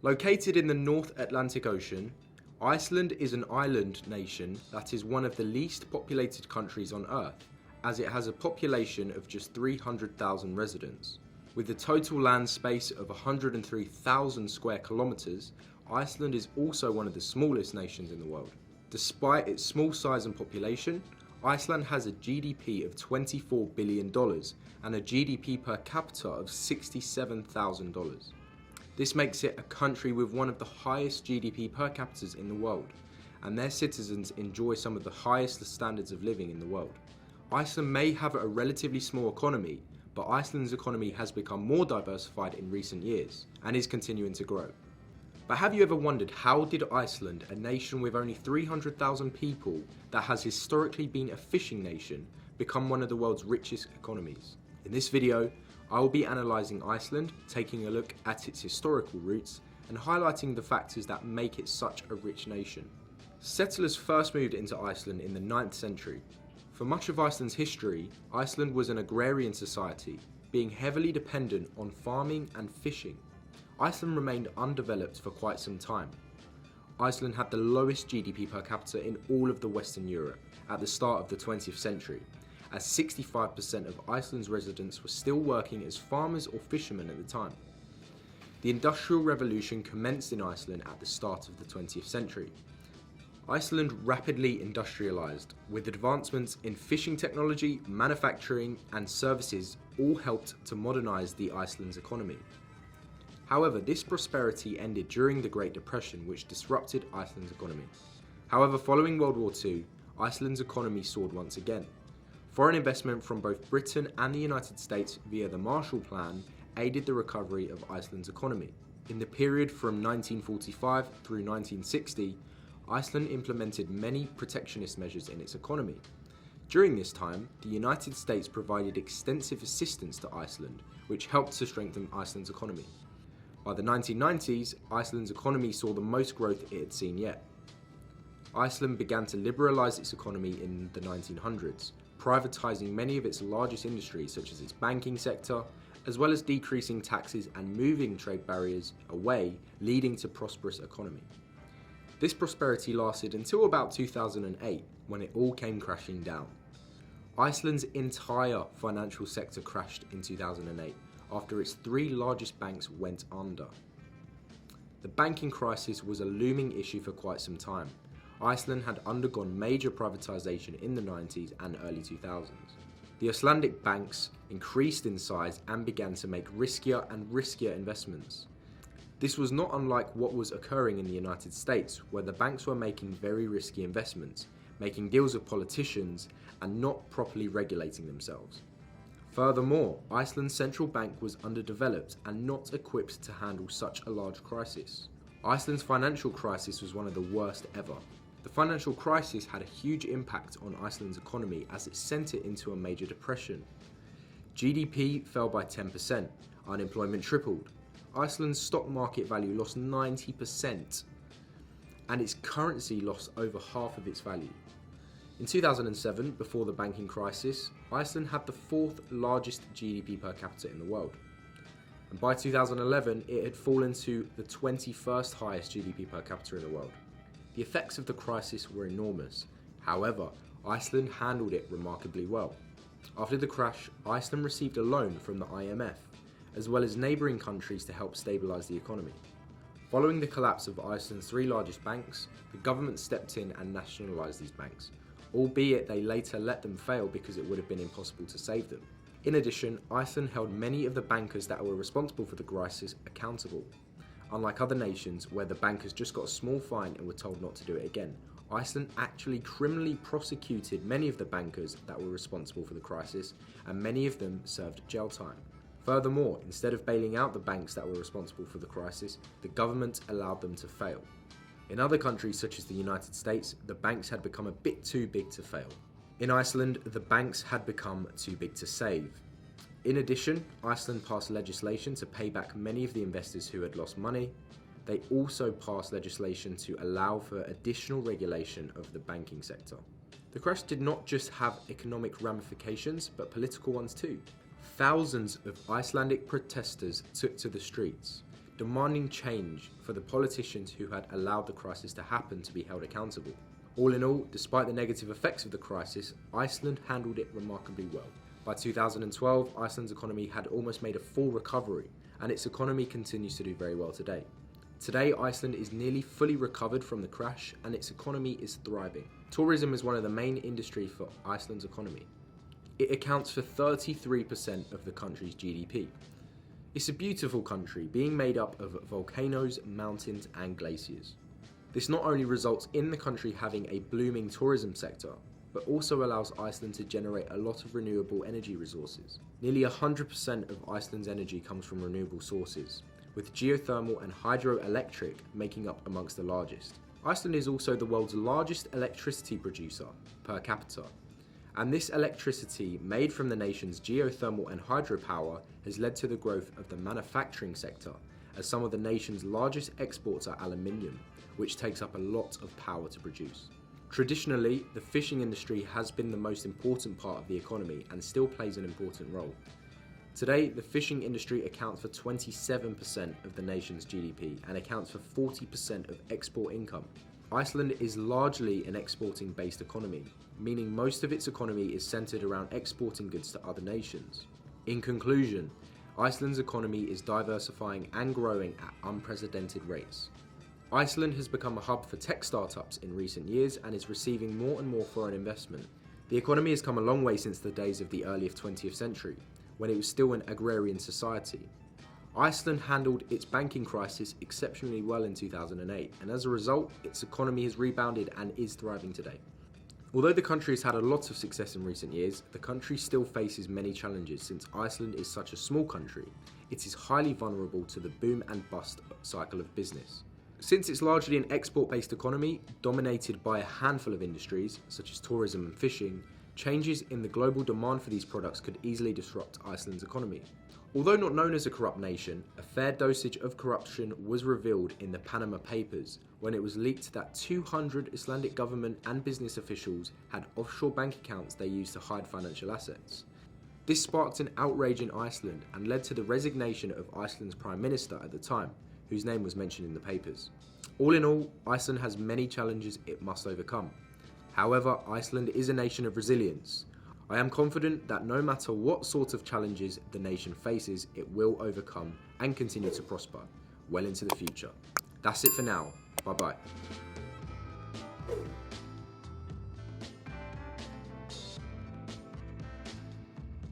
Located in the North Atlantic Ocean, Iceland is an island nation that is one of the least populated countries on Earth, as it has a population of just 300,000 residents. With a total land space of 103,000 square kilometres, Iceland is also one of the smallest nations in the world. Despite its small size and population, Iceland has a GDP of $24 billion and a GDP per capita of $67,000. This makes it a country with one of the highest GDP per capita in the world, and their citizens enjoy some of the highest standards of living in the world. Iceland may have a relatively small economy, but Iceland's economy has become more diversified in recent years and is continuing to grow. But have you ever wondered, how did Iceland, a nation with only 300,000 people that has historically been a fishing nation, become one of the world's richest economies? In this video, I will be analysing Iceland, taking a look at its historical roots and highlighting the factors that make it such a rich nation. Settlers first moved into Iceland in the 9th century. For much of Iceland's history, Iceland was an agrarian society, being heavily dependent on farming and fishing. Iceland remained undeveloped for quite some time. Iceland had the lowest GDP per capita in all of the Western Europe at the start of the 20th century, as 65% of Iceland's residents were still working as farmers or fishermen at the time. The Industrial Revolution commenced in Iceland at the start of the 20th century. Iceland rapidly industrialised, with advancements in fishing technology, manufacturing and services all helped to modernise the Iceland's economy. However, this prosperity ended during the Great Depression, which disrupted Iceland's economy. However, following World War II, Iceland's economy soared once again. Foreign investment from both Britain and the United States via the Marshall Plan aided the recovery of Iceland's economy. In the period from 1945 through 1960, Iceland implemented many protectionist measures in its economy. During this time, the United States provided extensive assistance to Iceland, which helped to strengthen Iceland's economy. By the 1990s, Iceland's economy saw the most growth it had seen yet. Iceland began to liberalise its economy in the 1900s, privatising many of its largest industries such as its banking sector, as well as decreasing taxes and moving trade barriers away, leading to a prosperous economy. This prosperity lasted until about 2008, when it all came crashing down. Iceland's entire financial sector crashed in 2008, after its 3 largest banks went under. The banking crisis was a looming issue for quite some time. Iceland had undergone major privatisation in the 90s and early 2000s. The Icelandic banks increased in size and began to make riskier and riskier investments. This was not unlike what was occurring in the United States, where the banks were making very risky investments, making deals with politicians and not properly regulating themselves. Furthermore, Iceland's central bank was underdeveloped and not equipped to handle such a large crisis. Iceland's financial crisis was one of the worst ever. The financial crisis had a huge impact on Iceland's economy as it sent it into a major depression. GDP fell by 10%, unemployment tripled, Iceland's stock market value lost 90%, and its currency lost over half of its value. In 2007, before the banking crisis, Iceland had the 4th largest GDP per capita in the world. And by 2011, it had fallen to the 21st highest GDP per capita in the world. The effects of the crisis were enormous. However, Iceland handled it remarkably well. After the crash, Iceland received a loan from the IMF, as well as neighbouring countries to help stabilise the economy. Following the collapse of Iceland's 3 largest banks, the government stepped in and nationalised these banks, albeit they later let them fail because it would have been impossible to save them. In addition, Iceland held many of the bankers that were responsible for the crisis accountable. Unlike other nations where the bankers just got a small fine and were told not to do it again, Iceland actually criminally prosecuted many of the bankers that were responsible for the crisis, and many of them served jail time. Furthermore, instead of bailing out the banks that were responsible for the crisis, the government allowed them to fail. In other countries such as the United States, the banks had become a bit too big to fail. In Iceland, the banks had become too big to save. In addition, Iceland passed legislation to pay back many of the investors who had lost money. They also passed legislation to allow for additional regulation of the banking sector. The crash did not just have economic ramifications, but political ones too. Thousands of Icelandic protesters took to the streets, demanding change for the politicians who had allowed the crisis to happen to be held accountable. All in all, despite the negative effects of the crisis, Iceland handled it remarkably well. By 2012, Iceland's economy had almost made a full recovery, and its economy continues to do very well today. Today, Iceland is nearly fully recovered from the crash, and its economy is thriving. Tourism is one of the main industries for Iceland's economy. It accounts for 33% of the country's GDP. It's a beautiful country, being made up of volcanoes, mountains, and glaciers. This not only results in the country having a blooming tourism sector, but also allows Iceland to generate a lot of renewable energy resources. Nearly 100% of Iceland's energy comes from renewable sources, with geothermal and hydroelectric making up amongst the largest. Iceland is also the world's largest electricity producer per capita, and this electricity made from the nation's geothermal and hydropower has led to the growth of the manufacturing sector, as some of the nation's largest exports are aluminium, which takes up a lot of power to produce. Traditionally, the fishing industry has been the most important part of the economy and still plays an important role. Today, the fishing industry accounts for 27% of the nation's GDP and accounts for 40% of export income. Iceland is largely an exporting-based economy, meaning most of its economy is centered around exporting goods to other nations. In conclusion, Iceland's economy is diversifying and growing at unprecedented rates. Iceland has become a hub for tech startups in recent years and is receiving more and more foreign investment. The economy has come a long way since the days of the early 20th century, when it was still an agrarian society. Iceland handled its banking crisis exceptionally well in 2008, and as a result, its economy has rebounded and is thriving today. Although the country has had a lot of success in recent years, the country still faces many challenges since Iceland is such a small country. It is highly vulnerable to the boom and bust cycle of business. Since it's largely an export-based economy, dominated by a handful of industries, such as tourism and fishing, changes in the global demand for these products could easily disrupt Iceland's economy. Although not known as a corrupt nation, a fair dosage of corruption was revealed in the Panama Papers when it was leaked that 200 Icelandic government and business officials had offshore bank accounts they used to hide financial assets. This sparked an outrage in Iceland and led to the resignation of Iceland's Prime Minister at the time, whose name was mentioned in the papers. All in all, Iceland has many challenges it must overcome. However, Iceland is a nation of resilience. I am confident that no matter what sort of challenges the nation faces, it will overcome and continue to prosper well into the future. That's it for now. Bye-bye.